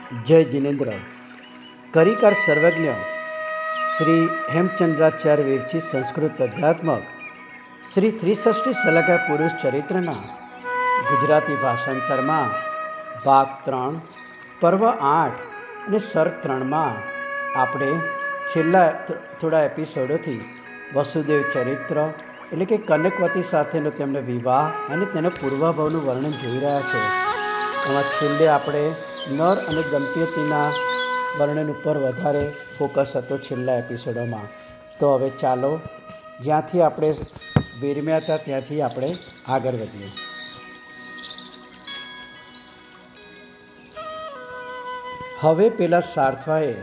જય જિનેન્દ્ર. કરિકાર સર્વજ્ઞ શ્રી હેમચંદ્રાચાર્ય વિરચિત સંસ્કૃત પદ્યાત્મક શ્રી ત્રિષષ્ઠી સલાહા પુરુષ ચરિત્રના ગુજરાતી ભાષાંતરમાં ભાગ 3 પર્વ 8 અને સર્ગ 3માં આપણે છેલ્લા થોડા એપિસોડોથી વસુદેવ ચરિત્ર એટલે કે કનકવતી સાથેનો તેમનો વિવાહ અને તેનો પૂર્વભાવનું વર્ણન જોઈ રહ્યા છે. એમાં છેલ્લે આપણે નર અને દંપતીના વર્ણન ઉપર વધારે ફોકસ હતો છેલ્લા એપિસોડોમાં. તો હવે ચાલો જ્યાંથી આપણે વિરમ્યા હતા ત્યાંથી આપણે આગળ વધીએ. હવે પેલા સાર્થવાએ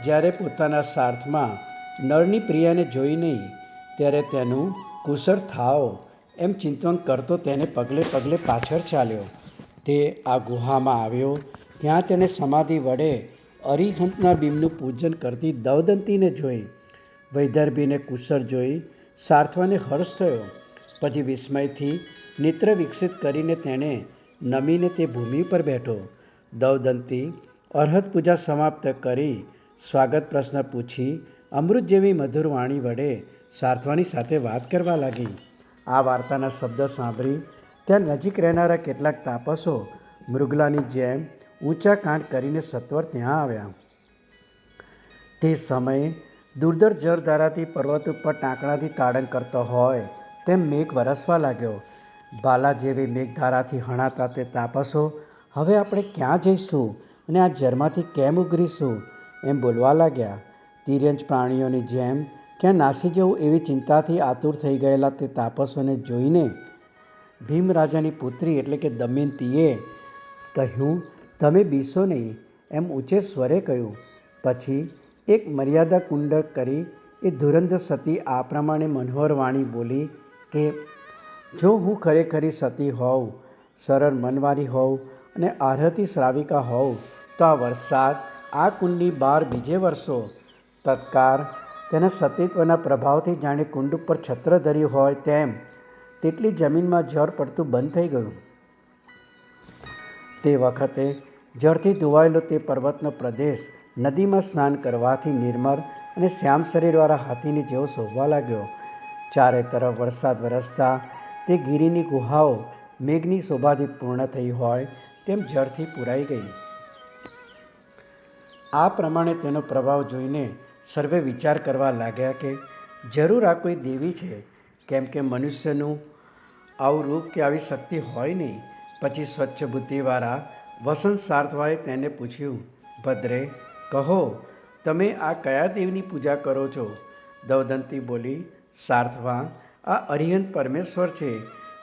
જ્યારે પોતાના સાર્થમાં નળની પ્રિયાને જોઈ નહીં ત્યારે તેનું કુશળ થાઓ એમ ચિંતન કરતો તેને પગલે પગલે પાછળ ચાલ્યો. તે આ ગુહામાં આવ્યો. ત્યાં તેણે સમાધિ વડે અરિહંતના બિંબનું પૂજન કરતી દવદંતીને જોઈ. વૈદર્ભીને કુશળ જોઈ સાર્થવાને હર્ષ થયો. પછી વિસ્મયથી નેત્ર વિકસિત કરીને તેણે નમીને તે ભૂમિ પર બેઠો. દવદંતી અર્હત પૂજા સમાપ્ત કરી સ્વાગત પ્રશ્ન પૂછી અમૃત જેવી મધુર વાણી વડે સાર્થવાની સાથે વાત કરવા લાગી. આ વાર્તાના શબ્દો સાંભળી ત્યાં નજીક રહેનારા કેટલાક તાપસો મૃગલાની જેમ ઊંચા કાંડ કરીને સત્વર ત્યાં આવ્યા. તે સમયે દુર્ધર જળધારાથી પર્વત ઉપર ટાંકણાથી તાડન કરતો હોય તેમ મેઘ વરસવા લાગ્યો. ભાલા જેવી મેઘધારાથી હણાતા તે તાપસો હવે આપણે ક્યાં જઈશું અને આ જળમાંથી કેમ ઉગરીશું એમ બોલવા લાગ્યા. તિર્યંચ પ્રાણીઓની જેમ ક્યાં નાસી જવું એવી ચિંતાથી આતુર થઈ ગયેલા તે તાપસોને જોઈને ભીમરાજાની પુત્રી એટલે કે દમયંતીએ કહ્યું, તમે બીસો નહીં એમ ઊંચે સ્વરે કહ્યું. પછી એક મર્યાદા કુંડ કરી એ ધુરંધર સતી આ પ્રમાણે મનોહર વાણી બોલી કે જો હું ખરેખરી સતી હોઉં, સરળ મનવારી હોઉં અને આરહતી શ્રાવિકા હોઉં તો આ વરસાદ આ કુંડની બહાર બીજે વરસો. તત્કાર તેના સતીત્વના પ્રભાવથી જાણે કુંડ ઉપર છત્ર ધર્યું હોય તેમ તેટલી જમીનમાં જળ પડતું બંધ થઈ ગયું. તે વખતે જળથી ધોવાયેલો તે પર્વતનો પ્રદેશ નદીમાં સ્નાન કરવાથી નિર્મળ અને શ્યામ શરીરવાળા હાથીની જેવો શોભવા લાગ્યો. ચારે તરફ વરસાદ વરસતા તે ગિરિની ગુહાઓ મેઘની શોભાથી પૂર્ણ થઈ હોય તેમ જળથી પૂરાઈ ગઈ. આ પ્રમાણે તેનો પ્રભાવ જોઈને સર્વે વિચાર કરવા લાગ્યા કે જરૂર આ કોઈ દેવી છે, કેમ કે મનુષ્યનું આવું રૂપ કે આવી શક્તિ હોય નહીં. પછી સ્વચ્છ બુદ્ધિવાળા વસંત સાર્થવાએ તેને પૂછ્યું, ભદ્રે કહો તમે આ કયા દેવની પૂજા કરો છો? દવદંતી બોલી, સાર્થવા આ અરિહંત પરમેશ્વર છે.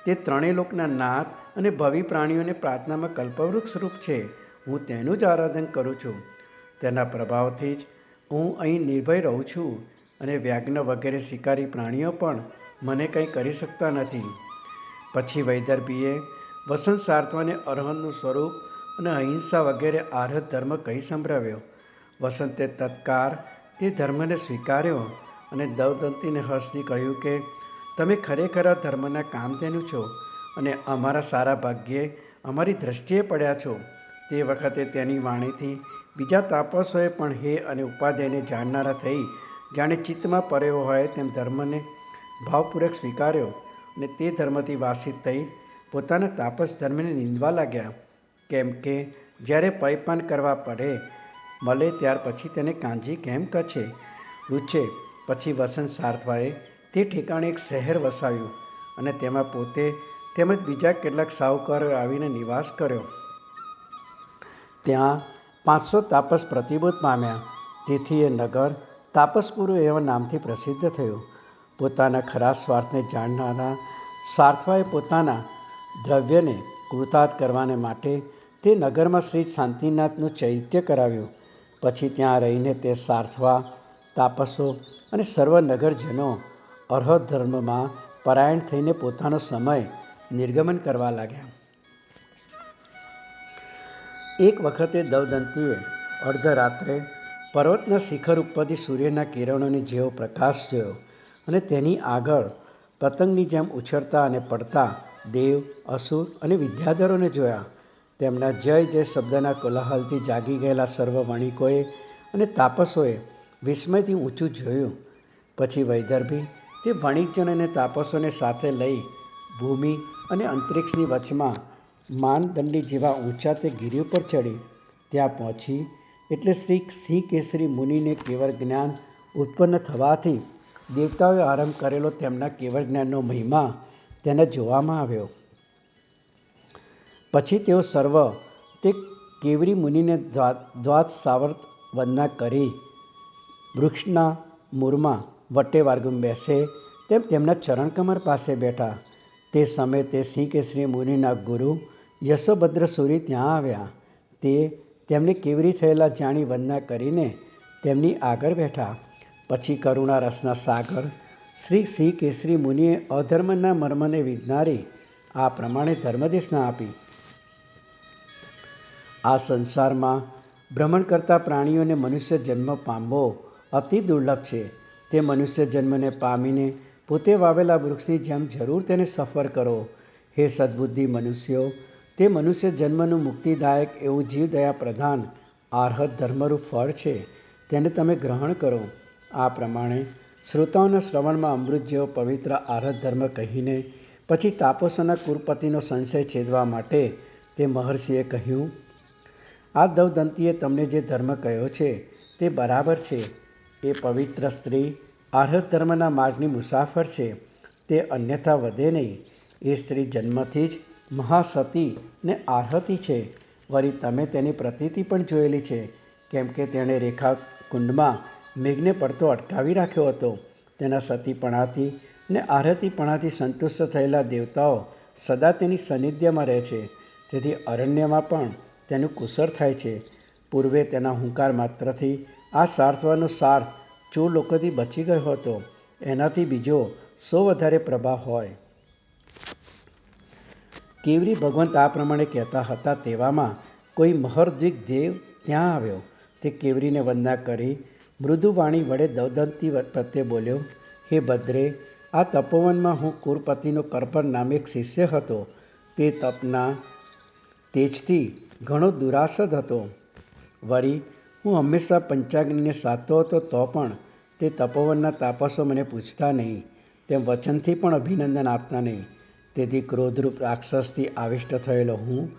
તે ત્રણેય લોકના નાથ અને ભવિ પ્રાણીઓને પ્રાર્થનામાં કલ્પવૃક્ષ રૂપ છે. હું તેનું જ આરાધન કરું છું. તેના પ્રભાવથી જ હું અહીં નિર્ભય રહું છું અને વ્યાઘ્ન વગેરે શિકારી પ્રાણીઓ પણ મને કંઈ કરી શકતા નથી. પછી વૈદર્ભીએ વસંત સાર્થવાને અરહંતનું સ્વરૂપ અને અહિંસા વગેરે આર્હત ધર્મ કહી સંભળાવ્યો. વસંતે તત્કાર તે ધર્મને સ્વીકાર્યો અને દવદંતીને હર્ષથી કહ્યું કે તમે ખરેખર આ ધર્મના કામધેનુ છો અને અમારા સારા ભાગ્યે અમારી દ્રષ્ટિએ પડ્યા છો. તે વખતે તેની વાણીથી બીજા તાપસોએ પણ હે અને ઉપાધ્યાયને જાણનારા થઈ જાણે ચિત્તમાં પડ્યો હોય તેમ ધર્મને ભાવપૂર્વક સ્વીકાર્યો અને તે ધર્મથી વાસિત થઈ પોતાના તાપસ ધર્મને નિંદવા લાગ્યા. કેમ કે જ્યારે પયપાન કરવા પડે મળે ત્યાર પછી તેને કાંજી કેમ કચે રૂચે. પછી વસંત સાર્થવાએ તે ઠેકાણે એક શહેર વસાવ્યું અને તેમાં પોતે તેમજ બીજા કેટલાક સાહુકારો આવીને નિવાસ કર્યો. ત્યાં 500 તાપસ પ્રતિબોધ પામ્યા. તેથી એ નગર તાપસપુર એવા નામથી પ્રસિદ્ધ થયું. પોતાના ખરા સ્વાર્થને જાણનારા સાર્થવાએ પોતાના દ્રવ્યને કૃતાર્થ કરવાને માટે તે નગરમાં શ્રી શાંતિનાથનું ચૈત્ય કરાવ્યું. પછી ત્યાં રહીને તે સાર્થવા તાપસો અને સર્વ નગરજનો અર્હત ધર્મમાં પરાયણ થઈને પોતાનો સમય નિર્ગમન કરવા લાગ્યા. એક વખતે દવદંતીએ અર્ધરાત્રે પર્વતના શિખર ઉપરથી સૂર્યના કિરણોની જેવો પ્રકાશ જોયો અને તેની આગળ પતંગની જેમ ઉછળતા અને પડતા દેવ, અસુર અને વિદ્યાધરોને જોયા. તેમના જય જય શબ્દના કોલાહલથી જાગી ગયેલા સર્વ વણિકોએ અને તાપસોએ વિસ્મયથી ઊંચું જોયું. પછી વૈદર્ભી તે વણિકજન અને તાપસોને સાથે લઈ ભૂમિ અને અંતરિક્ષની વચમાં માનદંડી જેવા ઊંચા તે ગિરી ઉપર ચડી. ત્યાં પહોંચી એટલે શ્રી સિંહ કેસરી મુનિને કેવળ જ્ઞાન ઉત્પન્ન થવાથી દેવતાઓએ આરંભ કરેલો તેમના કેવળ જ્ઞાનનો મહિમા તેને જોવામાં આવ્યો. પછી તેઓ સર્વ તે કેવરી મુનિને દ્વાદશાવર્ત વંદના કરી વૃક્ષના મૂળમાં વટે વાર્ગુમ બેસે તેમ તેમના ચરણકમર પાસે બેઠા. તે સમયે તે સિંહકેસરી મુનિના ગુરુ યશોભદ્ર સૂરી ત્યાં આવ્યા. તે તેમને કેવરી થયેલા જાણી વંદના કરીને તેમની આગળ બેઠા. પછી કરુણા રસના સાગર શ્રી સિંહકેસરી મુનિએ અધર્મના મર્મને વિજ્ઞારી આ પ્રમાણે ધર્મદેશના આપી. આ સંસારમાં ભ્રમણ કરતા પ્રાણીઓને મનુષ્ય જન્મ પામવો અતિ દુર્લભ છે. તે મનુષ્ય જન્મને પામીને પોતે વાવેલા વૃક્ષની જેમ જરૂર તેને સફર કરો. હે સદ્બુદ્ધિ મનુષ્યો, તે મનુષ્ય જન્મનું મુક્તિદાયક એવું જીવદયા પ્રધાન આર્હત ધર્મરૂપ ફળ છે. તેને તમે ગ્રહણ કરો. આ પ્રમાણે શ્રોતાઓના શ્રવણમાં અમૃત જેવો પવિત્ર આર્હત ધર્મ કહીને પછી તાપસોના કુરપતિનો સંશય છેદવા માટે તે મહર્ષિએ કહ્યું, આ દવદંતીએ તમને જે ધર્મ કહ્યો છે તે બરાબર છે. એ પવિત્ર સ્ત્રી આર્હત ધર્મના માર્ગની મુસાફર છે. તે અન્યથા વધે નહીં. એ સ્ત્રી જન્મથી જ મહાસતી ને આર્હતી છે. વળી તમે તેની પ્રતીતિ પણ જોયેલી છે, કેમ કે તેણે રેખાકુંડમાં મેઘને પડતો અટકાવી રાખ્યો હતો. તેના સતીપણાથી ને આર્હતીપણાથી સંતુષ્ટ થયેલા દેવતાઓ સદા તેની સાનિધ્યમાં રહે છે. તેથી અરણ્યમાં પણ તેનું કુસર થાય છે. પૂર્વે તેના હુંકાર માત્રથી આ સાર્થવાનો સાર્થ ચો લોકોથી બચી ગયો હતો. એનાથી બીજો સો વધારે પ્રભાવ હોય. કેવરી ભગવંત આ પ્રમાણે કહેતા હતા તેવામાં કોઈ મહર્દ્વિગ દેવ ત્યાં આવ્યો. તે કેવરીને વંદના કરી મૃદુવાણી વડે દવદંતી પ્રત્યે બોલ્યો, હે ભદ્રે, આ તપોવનમાં હું કુરપતિનો કરપર નામે એક શિષ્ય હતો. તે તપના તેજથી ઘણો દુરાસદ હતો. વળી હું હંમેશા પંચાગ્નિને સાધતો હતો તો પણ તે તપોવનના તાપસો મને પૂછતા નહીં, તેમ વચનથી પણ અભિનંદન આપતા નહીં. તેથી ક્રોધરૂપ રાક્ષસથી આવિષ્ટ થયેલો હું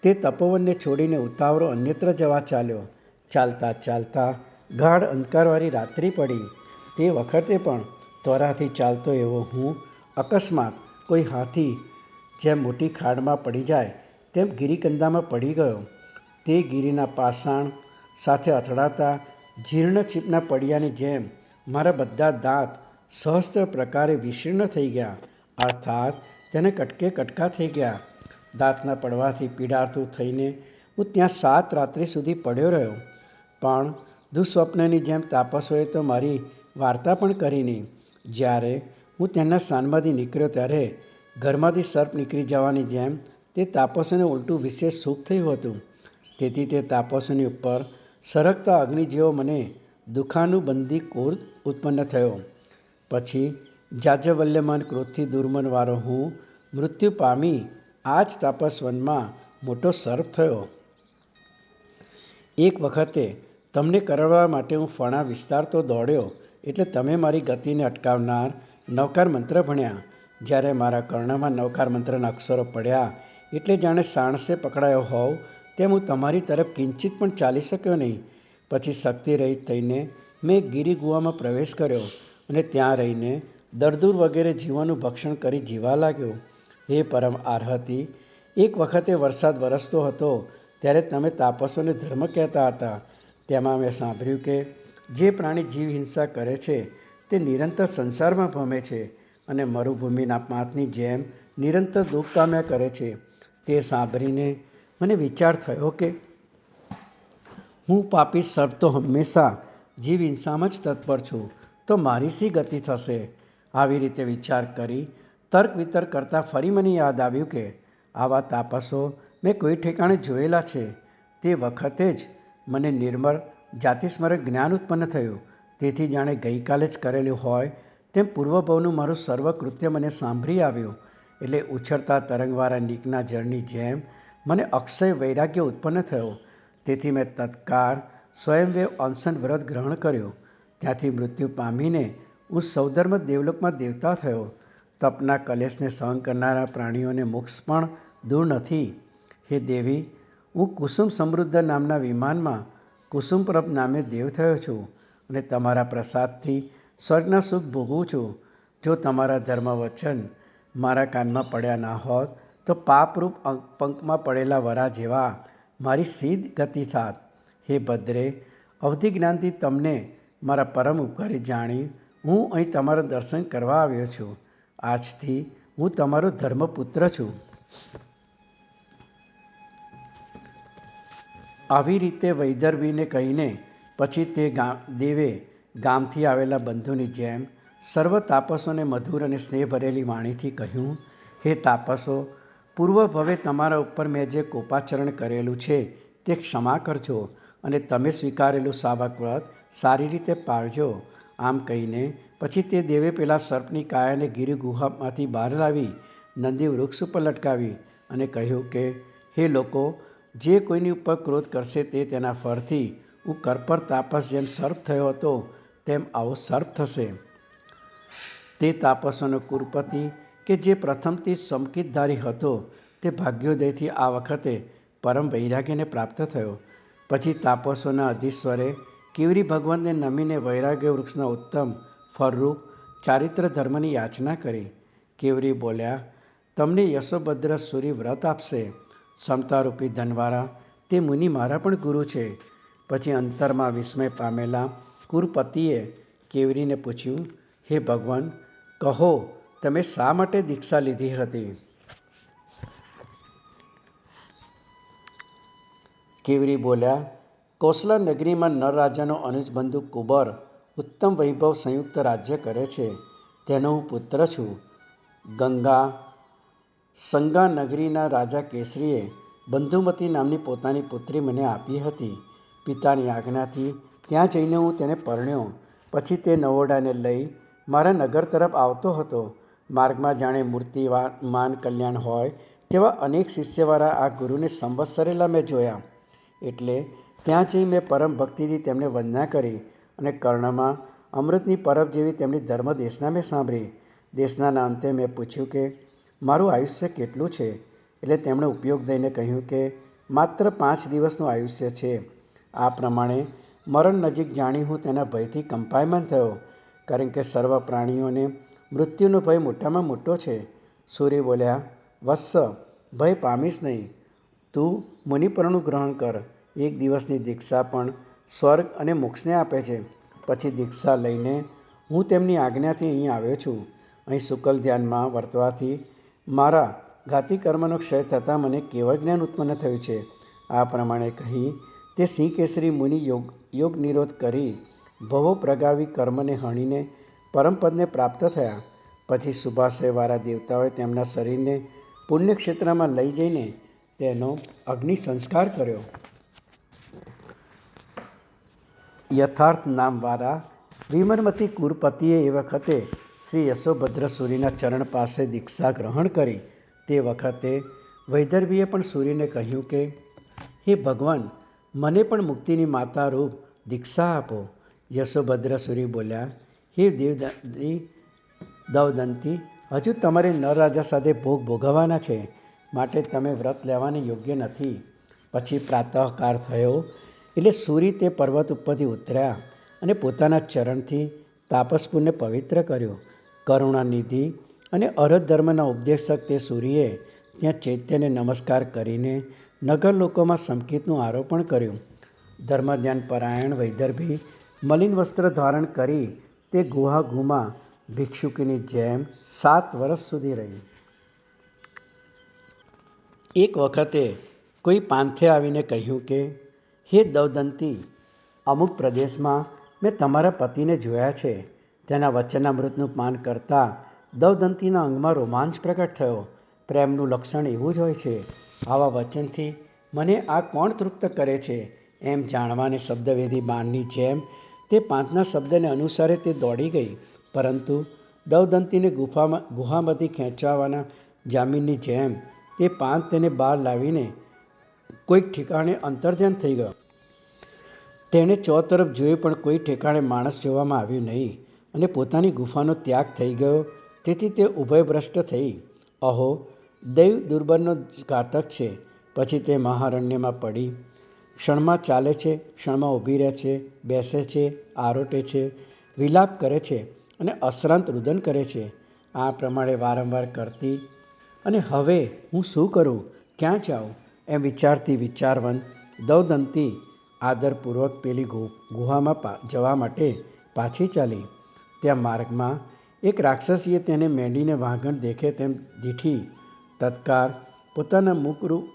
તે તપોવનને છોડીને ઉતાવળો અન્યત્ર જવા ચાલ્યો. ચાલતા ચાલતા ગાઢ અંધકારવાળી રાત્રિ પડી. તે વખતે પણ ત્વરાથી ચાલતો એવો હું અકસ્માત કોઈ હાથી જેમ મોટી ખાડમાં પડી જાય તેમ ગિરિકંદામાં પડી ગયો. તે ગિરિના પાષાણ સાથે અથડાતા જીર્ણ ચીપના પડિયાની જેમ મારા બધા દાંત સહસ્ત્ર પ્રકારે વિશીર્ણ થઈ ગયા, અર્થાત તેને કટકે કટકા થઈ ગયા. દાંતના પડવાથી પીડાતું થઈને હું ત્યાં 7 રાત્રિ સુધી પડ્યો રહ્યો. પણ દુઃસ્વપ્નની જેમ તાપસોએ તો મારી વાર્તા પણ કરી નહીં. જ્યારે હું તેમના સ્થાનમાંથી નીકળ્યો ત્યારે ઘરમાંથી સર્પ નીકળી જવાની જેમ તે તાપસોને ઉલટું વિશેષ સુખ થયું હતું. તેથી તે તાપસોની ઉપર સરકતા અગ્નિ જેવો મને દુઃખાનુબંધી ક્રોધ ઉત્પન્ન થયો. પછી જાજવલ્યમાન ક્રોધથી દુર્મનવાળો હું મૃત્યુ પામી આ જ તાપસવનમાં મોટો સર્પ થયો. એક વખતે તમને કરડવા માટે હું ફણા વિસ્તારતો દોડ્યો એટલે તમે મારી ગતિને અટકાવનાર નવકાર મંત્ર ભણ્યા. જ્યારે મારા કર્ણમાં નવકાર મંત્રના અક્ષરો પડ્યા એટલે જાણે સાણસે પકડાયો હોવ તેમ હું તમારી તરફ કિંચિત પણ ચાલી શક્યો નહીં. પછી શક્તિ રહિત થઈને મેં ગિરિગુહામાં પ્રવેશ કર્યો અને ત્યાં રહીને દરદૂર વગેરે જીવોનું ભક્ષણ કરી જીવા લાગ્યો. હે પરમ આર્હતી, એક વખતે વરસાદ વરસતો હતો ત્યારે તમે તાપસોને ધર્મ કહેતા હતા. તેમાં મેં સાંભળ્યું કે જે પ્રાણી જીવ હિંસા કરે છે તે નિરંતર સંસારમાં ભમે છે અને મરુભૂમિના પાંતની જેમ નિરંતર દુઃખ પામ્યા કરે છે. તે સાંભળીને મને વિચાર થયો કે હું પાપી સર્પ તો હંમેશા જીવ હિંસામાં જ તત્પર છું, તો મારી શી ગતિ થશે? આવી રીતે વિચાર કરી તર્ક વિતર્ક કરતાં ફરી મને યાદ આવ્યું કે આવા તાપસો મેં કોઈ ઠેકાણે જોયેલા છે. તે વખતે જ મને નિર્મળ જાતિસ્મરક જ્ઞાન ઉત્પન્ન થયું. તેથી જાણે ગઈકાલે જ કરેલું હોય તેમ પૂર્વભવનું મારું સર્વ કૃત્ય મને સાંભળી આવ્યું. એટલે ઉછળતા તરંગવાળા નીકના જળની જેમ મને અક્ષય વૈરાગ્ય ઉત્પન્ન થયો. તેથી મેં તત્કાળ સ્વયંવેવ અનશન વ્રત ગ્રહણ કર્યો. ત્યાંથી મૃત્યુ પામીને હું સૌધર્મ દેવલોકમાં દેવતા થયો. તપના કલેશને સહન કરનારા પ્રાણીઓને મોક્ષ પણ દૂર નથી. હે દેવી, હું કુસુમ સમૃદ્ધ નામના વિમાનમાં કુસુમપ્રભ નામે દેવ થયો છું અને તમારા પ્રસાદથી સ્વર્ગના સુખ ભોગવું છું. જો તમારા ધર્મ વચન મારા કાનમાં પડ્યા ના હોત તો પાપરૂપ પંકમાં પડેલા વરા જેવા મારી સીધ ગતિ થાત. હે ભદ્રે, અવધિ જ્ઞાનથી તમને મારા પરમ ઉપકારી જાણી હું અહીં તમારા દર્શન કરવા આવ્યો છું. આજથી હું તમારો ધર્મપુત્ર છું. આવી રીતે વૈદર્ભીને કહીને પછી તે દેવે ગામથી આવેલા બંધુની જેમ સર્વ તાપસોને મધુર અને સ્નેહ ભરેલી વાણીથી કહ્યું, હે તાપસો, પૂર્વ ભવે તમારા ઉપર મેં જે કોપાચરણ કરેલું છે તે ક્ષમા કરજો અને તમે સ્વીકારેલું સાવક વ્રત સારી રીતે પાળજો. આમ કહીને પછી તે દેવે પેલા સર્પની કાયાને ગિરિ ગુહામાંથી બહાર લાવી નંદી વૃક્ષ ઉપર લટકાવી અને કહ્યું કે, હે લોકો, જે કોઈની ઉપર ક્રોધ કરશે તે તેના ફળથી હું કરપર તાપસ જેમ સર્પ થયો હતો તેમ આવો સર્પ થશે. તે તાપસોનો કુરપતિ કે જે પ્રથમથી સમકિતધારી હતો તે ભાગ્યોદયથી આ વખતે પરમ વૈરાગ્યને પ્રાપ્ત થયો. પછી તાપસોના અધીશ્વરે કેવરી ભગવાનને નમીને વૈરાગ્ય વૃક્ષના ઉત્તમ ફળરૂપ ચારિત્ર ધર્મની યાચના કરી. કેવરી બોલ્યા, તમને યશોભદ્ર સૂરી વ્રત આપશે. સમતારૂપી ધનવાળા તે મુનિ મારા પણ ગુરુ છે. પછી અંતરમાં વિસ્મય પામેલા કુરપતિએ કેવરીને પૂછ્યું, હે ભગવાન, કહો તમે શા માટે દીક્ષા લીધી હતી? કેવરી બોલ્યા, કૌશલા નગરીમાં નર રાજાનો અનુજ બંધુ કુબર ઉત્તમ વૈભવ સંયુક્ત રાજ્ય કરે છે. તેનો હું પુત્ર છું. સંગા નગરીના રાજા કેસરીએ બંધુમતી નામની પોતાની પુત્રી મને આપી હતી. પિતાની આજ્ઞાથી ત્યાં જઈને હું તેને પરણ્યો. પછી તે નવોડાને લઈ મારા નગર તરફ આવતો હતો. માર્ગમાં જાણે મૂર્તિમાન કલ્યાણ હોય તેવા અનેક શિષ્યવાળા આ ગુરુને સંવત્સરેલા મેં જોયા. એટલે ત્યાં જઈ મેં પરમ ભક્તિથી તેમને વંદના કરી અને કર્ણમાં અમૃતની પરબ જેવી તેમની ધર્મ દેશના મેં સાંભળી. દેશનાના અંતે મેં પૂછ્યું કે મારું આયુષ્ય કેટલું છે? એટલે તેમણે ઉપયોગ દઈને કહ્યું કે માત્ર 5 દિવસનું આયુષ્ય છે. આ પ્રમાણે મરણ નજીક જાણી હું તેના ભયથી કંપાયમાન થયો, કારણ કે સર્વ પ્રાણીઓને મૃત્યુનો ભય મોટામાં મોટો છે. સૂર્ય બોલ્યા, વત્સ, ભય પામીશ નહીં. તું મુનિપરનું ગ્રહણ કર. 1 દિવસની દીક્ષા પણ સ્વર્ગ અને મોક્ષને આપે છે. પછી દીક્ષા લઈને હું તેમની આજ્ઞાથી અહીં આવ્યો છું. અહીં શુકલ ધ્યાનમાં વર્તવાથી મારા ઘાતી કર્મનો ક્ષય થતાં મને કેવળ જ્ઞાન ઉત્પન્ન થયું છે. આ પ્રમાણે કહી તે સિંહ કેસરી મુનિ યોગ નિરોધ કરી ભવો પ્રગાવી કર્મને હણીને પરમપદને પ્રાપ્ત થયા. પછી શુભાશયવાળા દેવતાઓએ તેમના શરીરને પુણ્યક્ષેત્રમાં લઈ જઈને તેનો અગ્નિ સંસ્કાર કર્યો. યથાર્થ નામવાળા વિમરમતી કુરપતિએ એ વખતે શ્રી યશોભદ્ર સૂરીના ચરણ પાસે દીક્ષા ગ્રહણ કરી. તે વખતે વૈદર્ભીએ પણ સૂરીને કહ્યું કે, હે ભગવાન, મને પણ મુક્તિની માતા રૂપ દીક્ષા આપો. યશોભદ્ર સૂરી બોલ્યા, હે દવદંતી, હજુ તમારે નર રાજા સાથે ભોગ ભોગવવાના છે, માટે તમે વ્રત લેવાને યોગ્ય નથી. પછી પ્રાતઃકાળ થયો એટલે સૂરી તે પર્વત ઉપરથી ઉતર્યા અને પોતાના ચરણથી તાપસપુરને પવિત્ર કર્યો. કરુણાનિધિ અને અરહત ધર્મના ઉપદેશક તે સૂરીએ ત્યાં ચૈત્યને નમસ્કાર કરીને નગર લોકોમાં સંકિતનું આરોપણ કર્યું. ધર્મધ્યાન પરાયણ વૈદર્ભી મલિન વસ્ત્ર ધારણ કરી તે ગુહાગુમાં ભિક્ષુકીની જેમ 7 વર્ષ સુધી રહી. એક વખતે કોઈ પાંથે આવીને કહ્યું કે, હે દવદંતી, અમુક પ્રદેશમાં મેં તમારા પતિને જોયા છે. તેના વચનામૃતનું પાન કરતાં દવદંતીના અંગમાં રોમાંચ પ્રગટ થયો. પ્રેમનું લક્ષણ એવું જ હોય છે. આવા વચનથી મને આ કોણ તૃપ્ત કરે છે એમ જાણવાને શબ્દવેધી બાણની જેમ તે પાંથના શબ્દને અનુસારે તે દોડી ગઈ. પરંતુ દવદંતીને ગુહામાંથી ખેંચવાના જામીનની જેમ તે પાંથ તેને બહાર લાવીને કોઈક ઠેકાણે અંતર્ધ્યાન થઈ ગયો. તેણે ચોતરફ જોયું પણ કોઈ ઠેકાણે માણસ જોવામાં આવ્યું નહીં અને પોતાની ગુફાનો ત્યાગ થઈ ગયો. તેથી તે ઉભયભ્રષ્ટ થઈ. અહો, દૈવ દુર્બળનો ઘાતક છે. પછી તે મહારણ્યમાં પડી. ક્ષણમાં ચાલે છે, ક્ષણમાં ઊભી રહે છે, બેસે છે, આરોટે છે, વિલાપ કરે છે અને અશ્રાંત રુદન કરે છે. આ પ્રમાણે વારંવાર કરતી અને હવે હું શું કરું, ક્યાં જાઉં એમ વિચારતી વિચારવંત દવદંતી આદરપૂર્વક પેલી ગુહામાં જવા માટે પાછી ચાલી. ત્યાં માર્ગમાં એક રાક્ષસીએ તેને મેંડીને વાઘણ દેખે તેમ દીઠી. તત્કાર પોતાના મુખરૂપ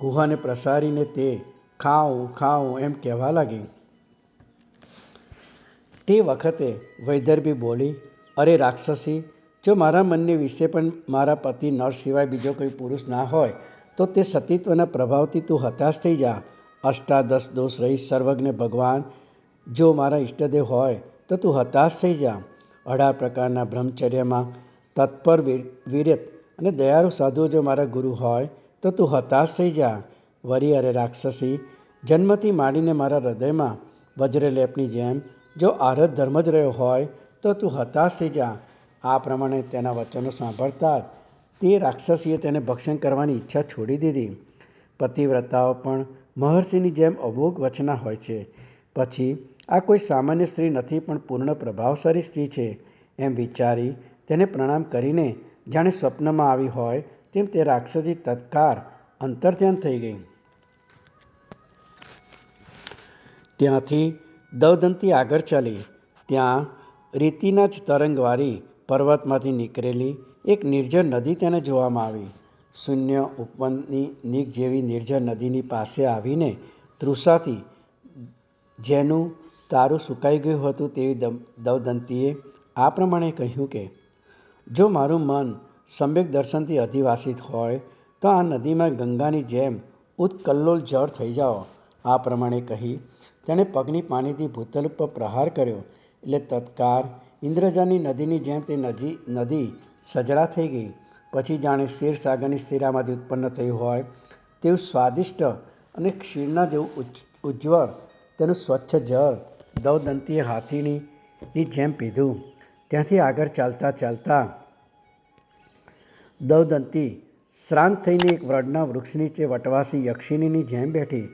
ગુહાને પ્રસારીને તે ખાઉં ખાઉં એમ કહેવા લાગી. તે વખતે વૈદર્ભી બોલી, અરે રાક્ષસી, જો મારા મનની વિશે પણ મારા પતિ નર સિવાય બીજો કોઈ પુરુષ ના હોય તો તે સતીત્વના પ્રભાવથી તું હતાશ થઈ જા. અષ્ટાદશ દોષ રહી સર્વજ્ઞ ભગવાન જો મારા ઈષ્ટદેવ હોય તો તું હતાશ થઈ જા. 18 પ્રકારના બ્રહ્મચર્યમાં તત્પર વીર્યત અને દયાળુ સાધુઓ જો મારા ગુરુ હોય તો તું હતાશ થઈ જા. વરી અરે રાક્ષસી, જન્મથી માંડીને મારા હૃદયમાં વજ્રલેપની જેમ જો આરત ધર્મ જ રહ્યો હોય તો તું હતાશ થઈ જા. આ પ્રમાણે તેના વચનો સાંભળતા જ તે રાક્ષસીએ તેને ભક્ષણ કરવાની ઈચ્છા છોડી દીધી. પતિવ્રતાઓ પણ મહર્ષિની જેમ અમોઘ વચના હોય છે. પછી આ કોઈ સામાન્ય સ્ત્રી નથી પણ પૂર્ણ પ્રભાવશાળી સ્ત્રી છે એમ વિચારી તેને પ્રણામ કરીને જાણે સ્વપ્નમાં આવી હોય તેમ તે રાક્ષસી તત્કાર અંતર્ધ્યાન થઈ ગઈ. ત્યાંથી દવદંતી આગળ ચાલી. ત્યાં રીતિના જ તરંગવાળી પર્વતમાંથી નીકળેલી એક નિર્જળ નદી તેને જોવામાં આવી. શૂન્ય ઉપવનની નીક જેવી નિર્જળ નદીની પાસે આવીને તૃષાથી જેનું તારું સુકાઈ ગયું હતું તેવી દવદંતીએ આ પ્રમાણે કહ્યું કે જો મારું મન સમ્યક દર્શનથી અધિવાસિત હોય તો આ નદીમાં ગંગાની જેમ ઉત્કલ્લોલ જળ થઈ જાઓ. આ પ્રમાણે કહી તેણે પગની પાણીથી ભૂતલ ઉપર પ્રહાર કર્યો એટલે તત્કાર ઇન્દ્રજાની નદીની જેમ તે નદી સજળા થઈ ગઈ. પછી જાણે ક્ષીરસાગરની શિરામાંથી ઉત્પન્ન થયું હોય તેવું સ્વાદિષ્ટ અને ક્ષીરના જેવું ઉજ્જવળ તેનું સ્વચ્છ જળ દવદંતીએ હાથીની જેમ પીધું. ત્યાંથી આગળ ચાલતા ચાલતા દવદંતી શ્રાંત થઈને એક વડના વૃક્ષ નીચે વટવાસી યક્ષિણીની જેમ બેઠી.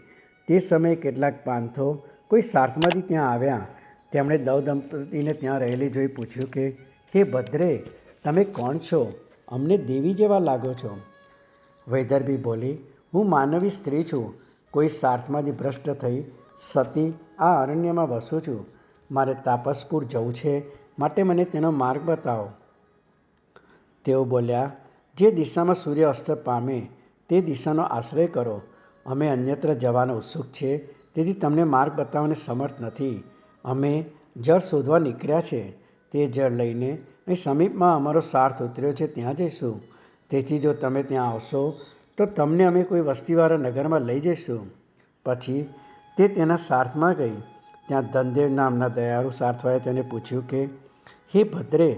તે સમયે કેટલાક પાંથો કોઈ સાર્થમાંથી ત્યાં આવ્યા. તેમણે દવદંતીને ત્યાં રહેલી જોઈ પૂછ્યું કે હે ભદ્રે, તમે કોણ છો? અમને દેવી જેવા લાગો છો. વૈદર્ભી બોલી, હું માનવી સ્ત્રી છું. કોઈ સાર્થમાંથી ભ્રષ્ટ થઈ સતી આ અરણ્યમાં વસું છું. મારે તાપસપુર જવું છે, માટે મને તેનો માર્ગ બતાવો. તેઓ બોલ્યા, જે દિશામાં સૂર્ય અસ્ત પામે તે દિશાનો આશ્રય કરો. અમે અન્યત્ર જવાનો ઉત્સુક છે, તેથી તમને માર્ગ બતાવવાને સમર્થ નથી. અમે જળ શોધવા નીકળ્યા છે. તે જળ લઈને અહીં સમીપમાં અમારો સાર્થ ઉતર્યો છે, ત્યાં જઈશું. તેથી જો તમે ત્યાં આવશો તો તમને અમે કોઈ વસ્તીવાળા નગરમાં લઈ જઈશું. પછી તે તેના સાર્થમાં ગઈ. ત્યાં ધનદેવ નામના દયાળુ સાર્થવાએ તેને પૂછ્યું કે હે ભદ્રે,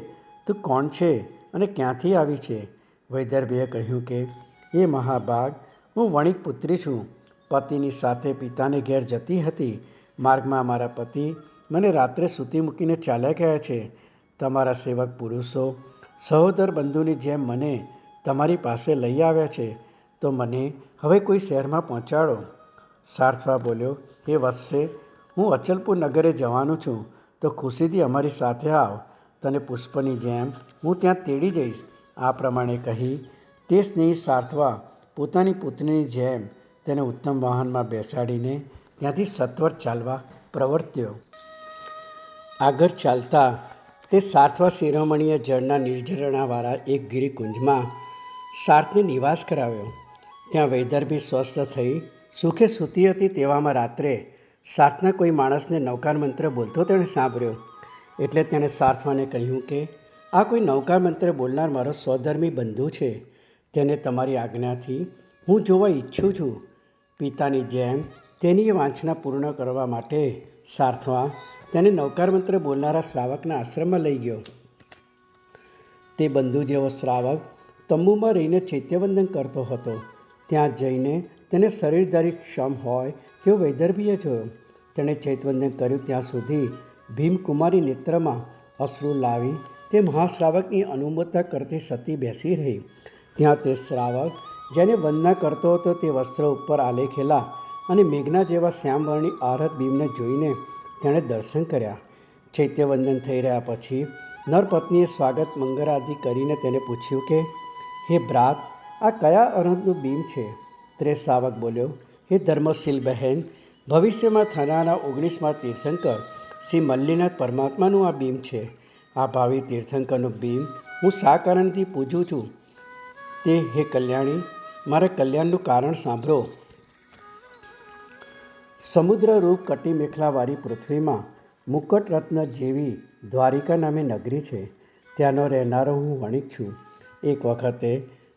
તું કોણ છે અને ક્યાંથી આવી છે? વૈદર્ભીએ કહ્યું કે હે મહાભાગ, હું વણિક પુત્રી છું. પતિની સાથે પિતાને ઘેર જતી હતી. માર્ગમાં મારા પતિ મને રાત્રે સૂતી મૂકીને ચાલ્યા ગયા છે. તમારા સેવક પુરુષો સહોદર બંધુની જેમ મને તમારી પાસે લઈ આવ્યા છે, તો મને હવે કોઈ શહેરમાં પહોંચાડો. સાર્થવા બોલ્યો, હે વત્સે, હું અચલપુર નગરે જવાનું છું, તો ખુશીથી અમારી સાથે આવ. તને પુષ્પની જેમ હું ત્યાં તેડી જઈશ. આ પ્રમાણે કહી તે સ્નેહી સાર્થવા પોતાની પુત્રીની જેમ તેને ઉત્તમ વાહનમાં બેસાડીને ત્યાંથી સત્વર ચાલવા પ્રવર્ત્યો. આગળ ચાલતા તે સાર્થવા શિરોમણીએ જળના નિર્ઝરણાવાળા એક ગિરિકુંજમાં સાર્થને નિવાસ કરાવ્યો. ત્યાં વૈદર્ભી સ્વસ્થ થઈ સુખે સૂતી હતી. તેવામાં રાત્રે સાર્થના કોઈ માણસને નવકાર મંત્ર બોલતો તેણે સાંભળ્યો. એટલે તેણે સાર્થવાને કહ્યું કે આ કોઈ નવકાર મંત્ર બોલનાર મારો સ્વધર્મી બંધુ છે. તેને તમારી આજ્ઞાથી હું જોવા ઈચ્છું છું. પિતાની જેમ તેની વાંછના પૂર્ણ કરવા માટે સાર્થવા તેને નવકાર મંત્ર બોલનારા શ્રાવકના આશ્રમમાં લઈ ગયો. તે બંધુ જેવો શ્રાવક તંબુમાં રહીને ચૈત્યવંદન કરતો હતો. ત્યાં જઈને તેને શરીરધારી ક્ષમ હોય તેવો વૈદર્ભીએ જોયો. તેણે ચૈતવંદન કર્યું ત્યાં સુધી ભીમકુમારી નેત્રમાં અશ્રુ લાવી તે મહાશ્રાવકની અનુમોદના કરતી સતી બેસી રહી. ત્યાં તે શ્રાવક જેને વંદના કરતો હતો તે વસ્ત્ર ઉપર આલેખેલા અને મેઘના જેવા શ્યામવર્ણી આરત ભીમને જોઈને તેણે દર્શન કર્યા. ચૈત્યવંદન થઈ રહ્યા પછી નરપત્નીએ સ્વાગત મંગળાદિ કરીને તેને પૂછ્યું કે, હે ભ્રાત, આ કયા અરહંતનું બીમ છે? તે શ્રાવક બોલ્યો, હે ધર્મશીલ બહેન, ભવિષ્યમાં થનારા 19મા તીર્થંકર શ્રી મલ્લીનાથ પરમાત્માનું આ બીમ છે. આ ભાવિ તીર્થંકરનું બીમ હું શા કારણથી પૂજું છું તે હે કલ્યાણી, મારા કલ્યાણનું કારણ સાંભળો. સમુદ્રરૂપ કટી મેખલાવાળી પૃથ્વીમાં મુકટરત્ન જેવી દ્વારિકા નામે નગરી છે. ત્યાંનો રહેનારો હું વણિક છું. એક વખતે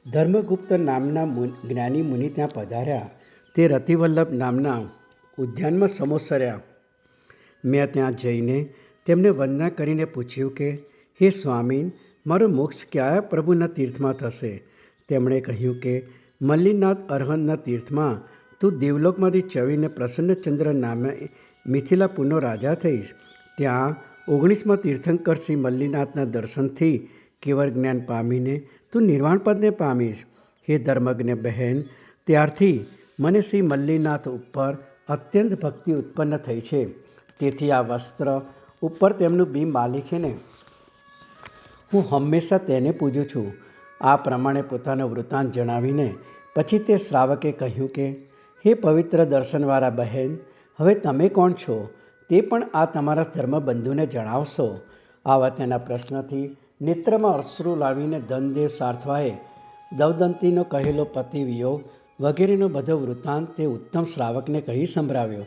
ધર્મગુપ્ત નામના જ્ઞાની મુનિ ત્યાં પધાર્યા. તે રતિવલ્લભ નામના ઉદ્યાનમાં સમોસર્યા. મેં ત્યાં જઈને તેમને વંદના કરીને પૂછ્યું કે, હે સ્વામીન, મારો મોક્ષ કયા પ્રભુના તીર્થમાં થશે? તેમણે કહ્યું કે, મલ્લીનાથ અરહંતના તીર્થમાં તું દેવલોકમાંથી ચવીને પ્રસન્નચંદ્ર નામે મિથિલાપુરનો રાજા થઈશ. ત્યાં 19મા તીર્થંકર શ્રી મલ્લીનાથના દર્શનથી કેવળ જ્ઞાન પામીને તું નિર્વાણપદને પામીશ. હે ધર્મજ્ઞ બહેન, ત્યારથી મને શ્રી મલ્લીનાથ ઉપર અત્યંત ભક્તિ ઉત્પન્ન થઈ છે. તેથી આ વસ્ત્ર ઉપર તેમનું બીમ આલેખીને હું હંમેશા તેને પૂજું છું. આ પ્રમાણે પોતાનો વૃત્તાંત જણાવીને પછી તે શ્રાવકે કહ્યું કે, હે પવિત્ર દર્શનવાળા બહેન, હવે તમે કોણ છો તે પણ આ તમારા ધર્મબંધુને જણાવશો. આવા તેના પ્રશ્નથી નેત્રમાં અશ્રુ લાવીને ધનદેવ સાર્થવાએ દવદંતીનો કહેલો પતિ વિયોગ વગેરેનો બધો વૃત્તાંત તે ઉત્તમ શ્રાવકને કહી સંભળાવ્યો.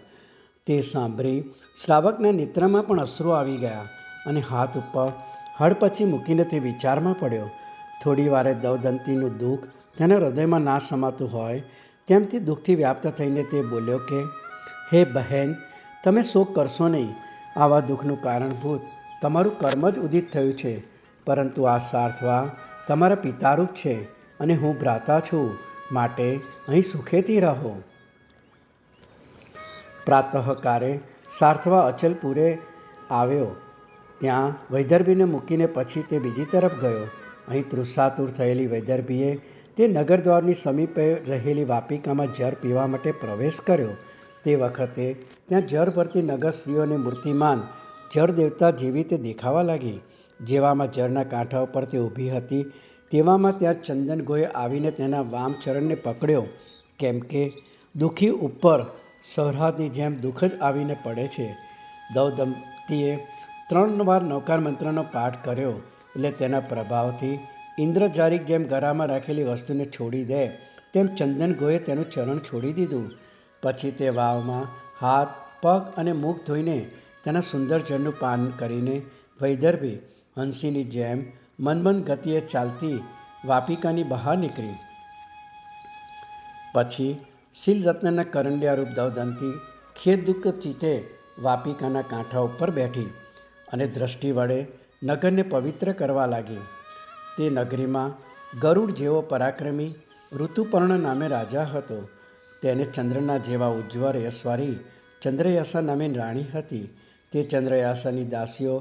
તે સાંભળી શ્રાવકના નેત્રમાં પણ અશ્રુ આવી ગયા અને હાથ ઉપર હડપચી મૂકીને તે વિચારમાં પડ્યો. થોડી વારે દવદંતીનું દુઃખ તેના હૃદયમાં ના સમાતું હોય તેમ તે દુઃખથી વ્યાપ્ત થઈને તે બોલ્યો કે, હે બહેન, તમે શોક કરશો નહીં. આવા દુઃખનું કારણભૂત તમારું કર્મ જ ઉદિત થયું છે. પરંતુ આ સાર્થવા તમારા પિતારૂપ છે અને હું ભ્રાતા છું, માટે અહીં સુખેથી રહો. પ્રાતઃકાળે સાર્થવા અચલપુરે આવ્યો. ત્યાં વૈદર્ભીને મૂકીને પછી તે બીજી તરફ ગયો. અહીં તૃષાતુર થયેલી વૈદર્ભીએ તે નગરદ્વારની સમીપે રહેલી વાપિકામાં જળ પીવા માટે પ્રવેશ કર્યો. તે વખતે ત્યાં જળ ભરતી નગર સ્ત્રીઓને મૂર્તિમાન જળ દેવતા જેવી તે દેખાવા લાગી. જેવામાં જળના કાંઠા ઉપર તે ઊભી હતી તેવામાં ત્યાં ચંદન ગોએ આવીને તેના વામ ચરણને પકડ્યો. કેમ કે દુઃખી ઉપર સૌરાની જેમ દુઃખ જ આવીને પડે છે. દવદંતીએ 3 વાર નવકાર મંત્રનો પાઠ કર્યો એટલે તેના પ્રભાવથી ઇન્દ્રજારિક જેમ ગળામાં રાખેલી વસ્તુને છોડી દે તેમ ચંદન ગોએ તેનું ચરણ છોડી દીધું. પછી તે વાવમાં હાથ, પગ અને મુખ ધોઈને તેના સુંદર જળનું પાન કરીને વૈદર્ભી હંસીની જેમ મનમંદ ગતિએ ચાલતી વાપિકાની બહાર નીકળી. પછી શીલરત્નના કરંડિયારૂપ દવદંતી ખેદ દુઃખ ચિત્તે વાપિકાના કાંઠા ઉપર બેઠી અને દ્રષ્ટિ વડે નગરને પવિત્ર કરવા લાગી. તે નગરીમાં ગરુડ જેવો પરાક્રમી ઋતુપર્ણ નામે રાજા હતો. તેને ચંદ્રના જેવા ઉજ્જવળ યશવાળી ચંદ્રયાસા નામે રાણી હતી. તે ચંદ્રયાસાની દાસીઓ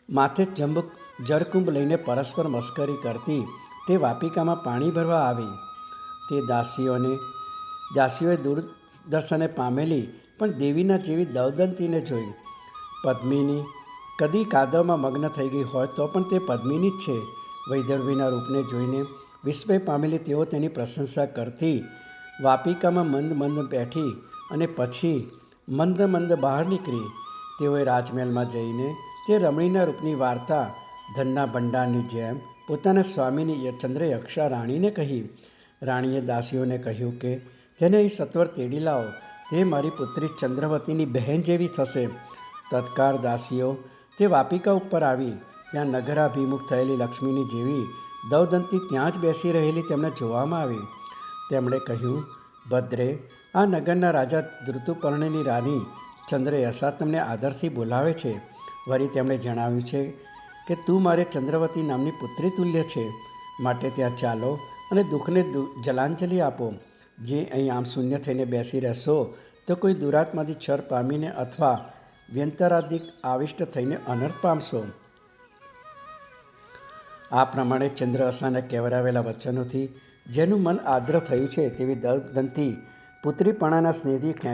માથે જરકુંભ લઈને પરસ્પર મસ્કરી કરતી તે વાપિકામાં પાણી ભરવા આવી. તે દાસીઓએ દૂરદર્શને પામેલી પણ દેવીના જેવી દવદંતીને જોઈ. પદ્મિની કદી કાદવમાં મગ્ન થઈ ગઈ હોય તો પણ તે પદ્મિની જ છે. વૈદર્ભીના રૂપને જોઈને વિસ્મય પામેલી તેઓ તેની પ્રશંસા કરતી વાપિકામાં મંદ મંદ બેઠી અને પછી મંદ મંદ બહાર નીકળી. તેઓએ રાજમહેલમાં જઈને તે રમણીના રૂપની વાર્તા ધનના ભંડારની જેમ પોતાના સ્વામીની ચંદ્રયક્ષા રાણીને કહી. રાણીએ દાસીઓને કહ્યું કે તેને અહીં સત્વર તેડી લાવો, તે મારી પુત્રી ચંદ્રવતીની બહેન જેવી થશે. તત્કાળ દાસીઓ તે વાપિકા ઉપર આવી. ત્યાં નગરાભિમુખ થયેલી લક્ષ્મીની જેવી દવદંતી ત્યાં જ બેસી રહેલી તેમને જોવામાં આવી. તેમણે કહ્યું, ભદ્રે, આ નગરના રાજા ઋતુપર્ણની રાણી ચંદ્રયશા તમને આદરથી બોલાવે છે. વળી તેમણે જણાવ્યું છે કે તું મારે ચંદ્રવતી નામની પુત્રી તુલ્ય છે. માટે ત્યાં ચાલો અને દુઃખને જલાંજલિ આપો. જે અહીં આમ શૂન્ય થઈને બેસી રહેશો તો કોઈ દુરાત્માથી છર પામીને અથવા વ્યંતરાધિક આવિષ્ટ થઈને અનર્થ પામશો. આ પ્રમાણે ચંદ્ર અસાને કહેવરાવેલા વચનોથી જેનું મન આદ્ર થયું છે તેવી દંતી પુત્રીપણાના સ્નેહથી